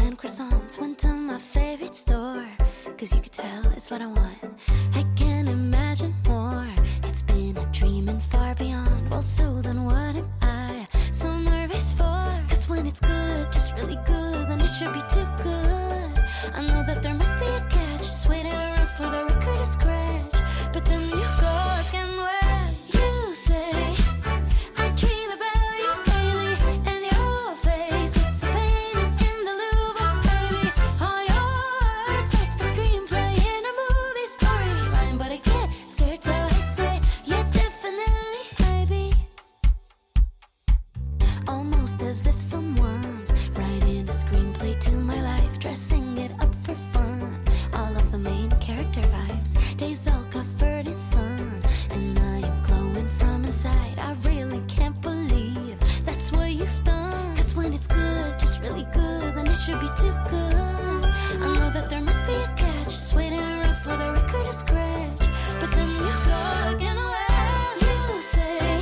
and croissants. Went to my favorite store, cause you could tell it's what I want. I can't imagine more. It's been a dream and far beyond. Well, so then what am I so nervous for? Cause when it's good, just really good, then it should be too good. I know that there must be a catch, just waiting around for the record to scratch. But then you go again when you say I dream about you daily, and your face, it's a painting in the Louvre, baby. All your words like the screenplay in a movie storyline. But I get scared till I say, yeah, definitely, baby. Almost as if someone's writing a screenplay to my life, dressing it up for fun. All of the main character vibes, days all covered in sun, and I am glowing from inside. I really can't believe that's what you've done. Cause when it's good, just really good, then it should be too good. I know that there must be a catch, just waiting around for the record to scratch. But then you go again when you say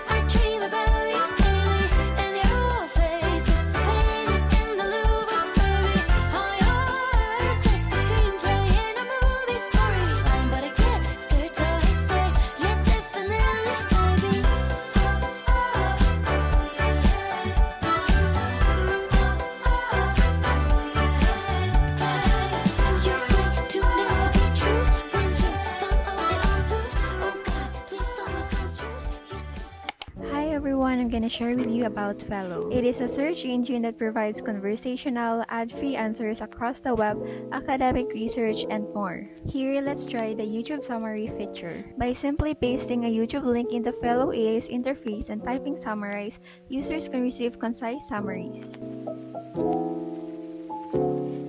I dream about you daily, and your face, it's a painting in the Louvre, baby. All your words like the screenplay in a movie storyline. But I get scared till I say, yeah, definitely, baby. You're way too nice to be true when you follow it all through. Oh God, please don't misconstrue. You see Hi everyone, I'm gonna share with you about vllo. It is a search engine that provides conversational, ad-free answers across the web, academic research, and more. Here, let's try the YouTube summary feature. By simply pasting a YouTube link in the vllo AI's interface and typing summarize, users can receive concise summaries.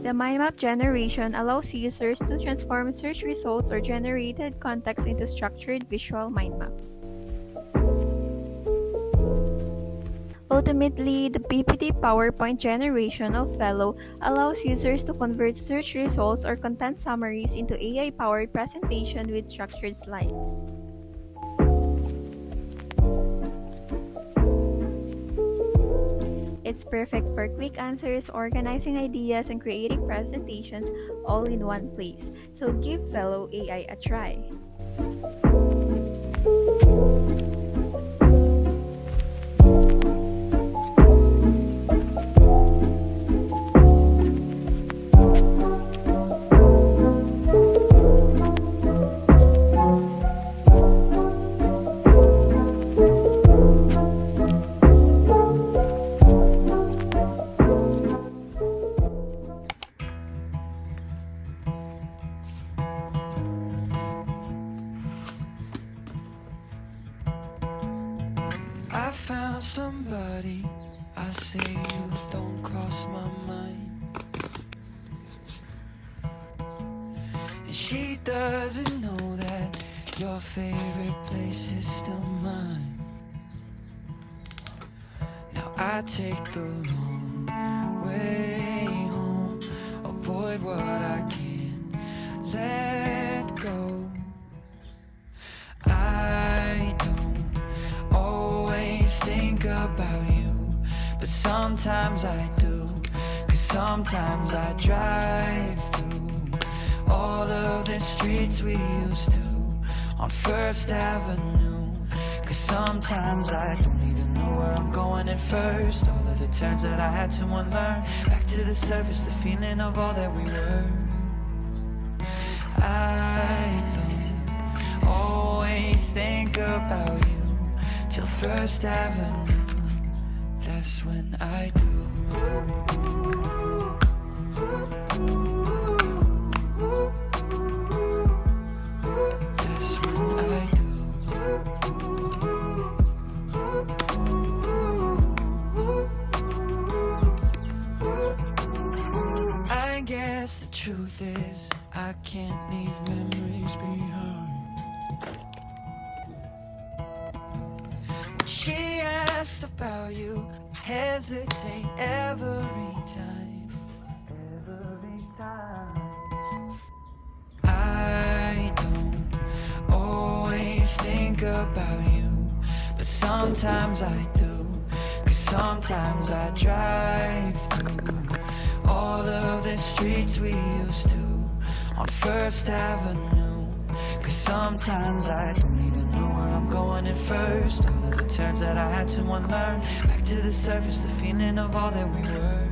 The mind map generation allows users to transform search results or generated context into structured visual mind maps. Ultimately, the PPT PowerPoint generation of vllo allows users to convert search results or content summaries into AI-powered presentation with structured slides. It's perfect for quick answers, organizing ideas, and creating presentations all in one place. So give vllo AI a try. I found somebody, I say you don't cross my mind. And she doesn't know that your favorite place is still mine. Now I take the long way home, avoid what I can't let go. I don't always think about you, but sometimes I do. Cause sometimes I drive through all of the streets we used to on First Avenue. Cause sometimes I don't even know where I'm going at first. All of the turns that I had to unlearn, back to the surface, the feeling of all that we were. I don't always think about you till First Avenue, that's when I do. That's when I do. I guess the truth is I can't leave memories behind. She asked about you, I hesitate every time. Every time. I don't always think about you, but sometimes I do. Cause sometimes I drive through all of the streets we used to on First Avenue. Cause sometimes I don't even know where I'm going at first. All of the turns that I had to unlearn, back to the surface, the feeling of all that we were.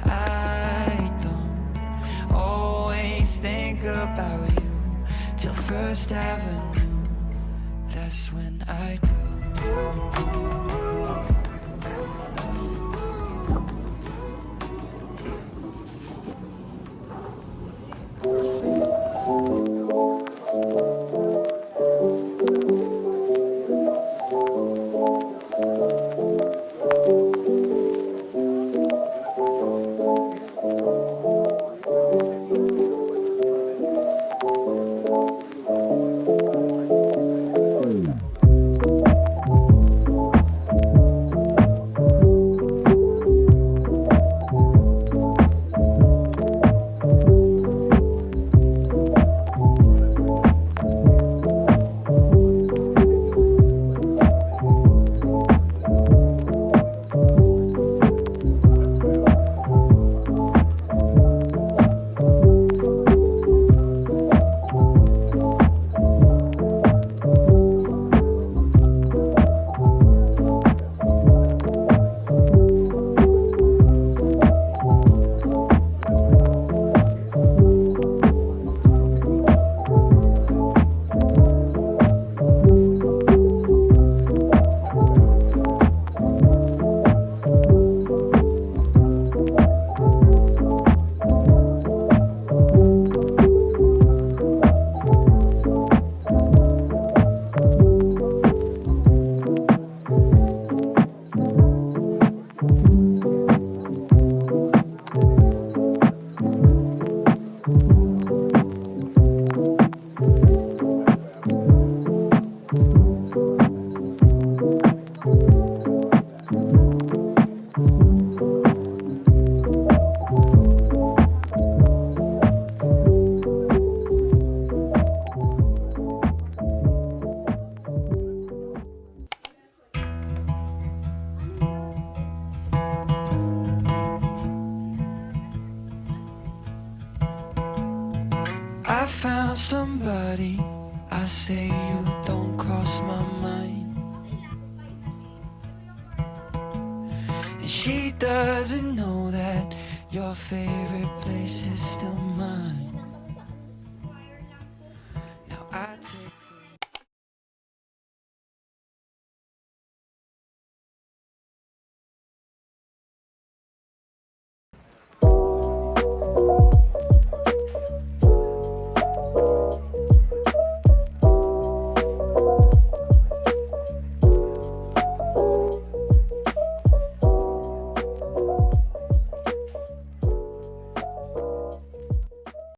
I don't always think about you till First Avenue. That's when I do. I found somebody, I say you don't cross my mind. And she doesn't know that your favorite place is still mine.